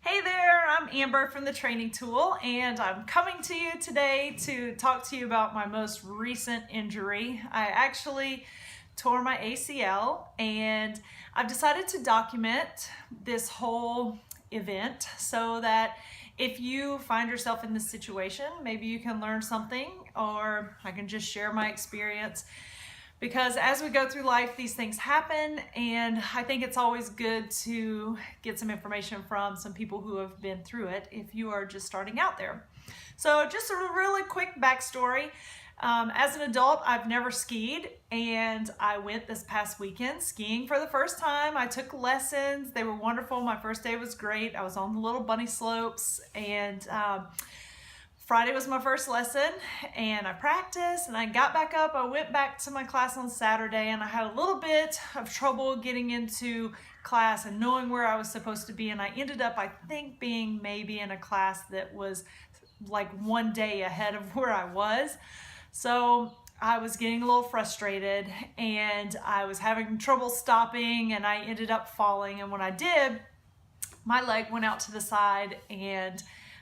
Hey there, I'm Amber from the Training Tool, and I'm coming to you today to talk to you about my most recent injury. I actually tore my ACL, and I've decided to document this whole event so that if you find yourself in this situation, maybe you can learn something, or I can just share my experience. Because as we go through life, these things happen, and I think it's always good to get some information from some people who have been through it if you are just starting out there. So just a really quick backstory. As an adult, I've never skied, and I went this past weekend skiing for the first time. I took lessons. They were wonderful. My first day was great. I was on the little bunny slopes, and Friday was my first lesson, and I practiced, and I got back up. I went back to my class on Saturday, and I had a little bit of trouble getting into class and knowing where I was supposed to be, and I ended up, I think, being maybe in a class that was like one day ahead of where I was. So I was getting a little frustrated, and I was having trouble stopping, and I ended up falling, and when I did, my leg went out to the side, and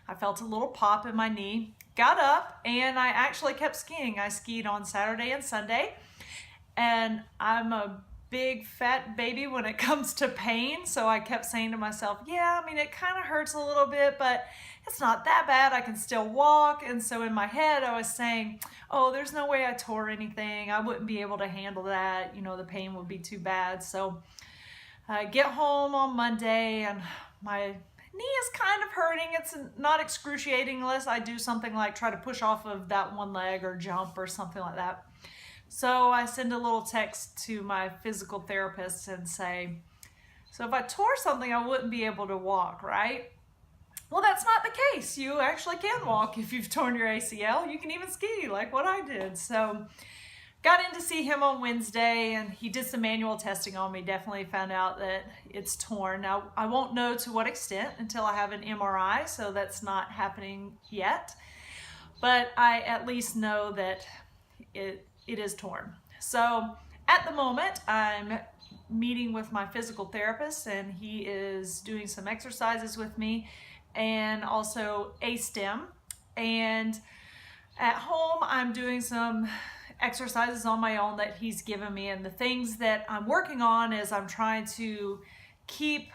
I felt a little pop in my knee, got up, and I actually kept skiing. I skied on Saturday and Sunday, and I'm a big fat baby when it comes to pain, so I kept saying to myself, yeah, I mean, it kind of hurts a little bit, but it's not that bad. I can still walk. And so in my head, I was saying, oh, there's no way I tore anything. I wouldn't be able to handle that. You know, the pain would be too bad. So I get home on Monday, and my knee is kind of hurting. It's not excruciating unless I do something like try to push off of that one leg or jump or something like that. So I send a little text to my physical therapist and say, so if I tore something, I wouldn't be able to walk, right? Well, that's not the case. You actually can walk if you've torn your ACL. You can even ski like what I did. So got in to see him on Wednesday, and he did some manual testing on me. Definitely found out that it's torn. Now, I won't know to what extent until I have an MRI, so that's not happening yet. But I at least know that it is torn. So at the moment, I'm meeting with my physical therapist, and he is doing some exercises with me and also A-stem. And at home, I'm doing some exercises on my own that he's given me, and the things that I'm working on is I'm trying to keep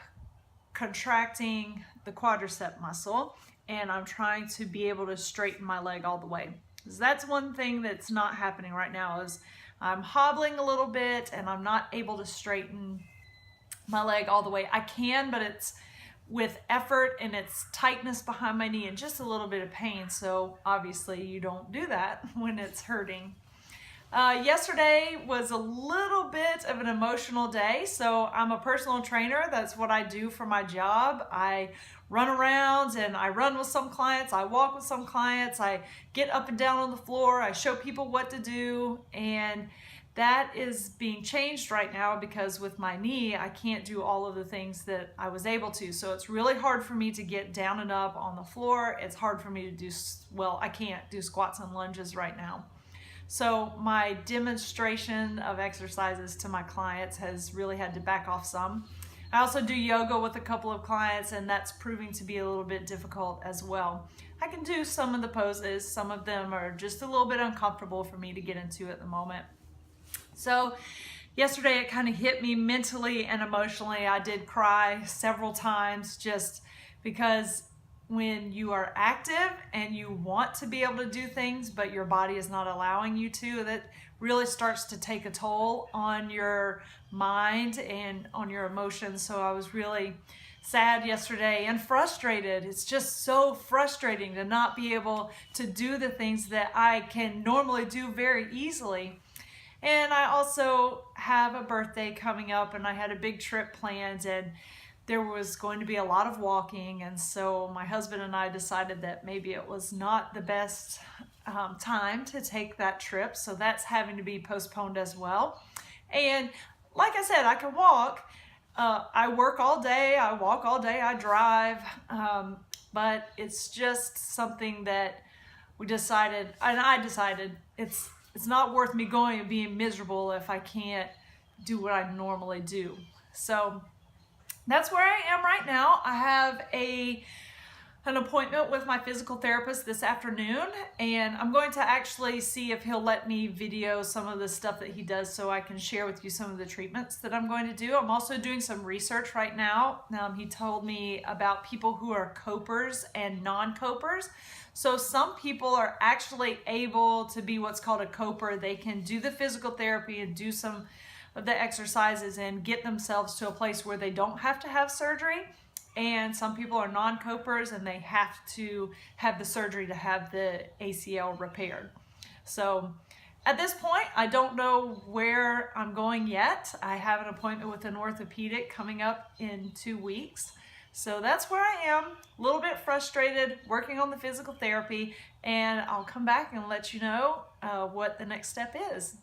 contracting the quadricep muscle, and I'm trying to be able to straighten my leg all the way. So that's one thing that's not happening right now, is I'm hobbling a little bit and I'm not able to straighten my leg all the way. I can, but it's with effort, and it's tightness behind my knee and just a little bit of pain. So obviously you don't do that when it's hurting. Yesterday was a little bit of an emotional day. So I'm a personal trainer. That's what I do for my job. I run around, and I run with some clients. I walk with some clients. I get up and down on the floor. I show people what to do. And that is being changed right now because with my knee, I can't do all of the things that I was able to. So it's really hard for me to get down and up on the floor. It's hard for me to do, well, I can't do squats and lunges right now. So my demonstration of exercises to my clients has really had to back off some. I also do yoga with a couple of clients, and that's proving to be a little bit difficult as well. I can do some of the poses. Some of them are just a little bit uncomfortable for me to get into at the moment. So yesterday it kind of hit me mentally and emotionally. I did cry several times just because when you are active and you want to be able to do things, but your body is not allowing you to, that really starts to take a toll on your mind and on your emotions. So I was really sad yesterday and frustrated. It's just so frustrating to not be able to do the things that I can normally do very easily. And I also have a birthday coming up, and I had a big trip planned, and there was going to be a lot of walking, and so my husband and I decided that maybe it was not the best time to take that trip, so that's having to be postponed as well. And like I said, I can walk. I work all day, I walk all day, I drive, but it's just something that we decided, and I decided, it's not worth me going and being miserable if I can't do what I normally do. So that's where I am right now. I have an appointment with my physical therapist this afternoon, and I'm going to actually see if he'll let me video some of the stuff that he does so I can share with you some of the treatments that I'm going to do. I'm also doing some research right now. He told me about people who are copers and non-copers. So some people are actually able to be what's called a coper. They can do the physical therapy and do some of the exercises and get themselves to a place where they don't have to have surgery. And some people are non-copers and they have to have the surgery to have the ACL repaired. So at this point, I don't know where I'm going yet. I have an appointment with an orthopedic coming up in 2 weeks. So that's where I am, a little bit frustrated, working on the physical therapy, and I'll come back and let you know what the next step is.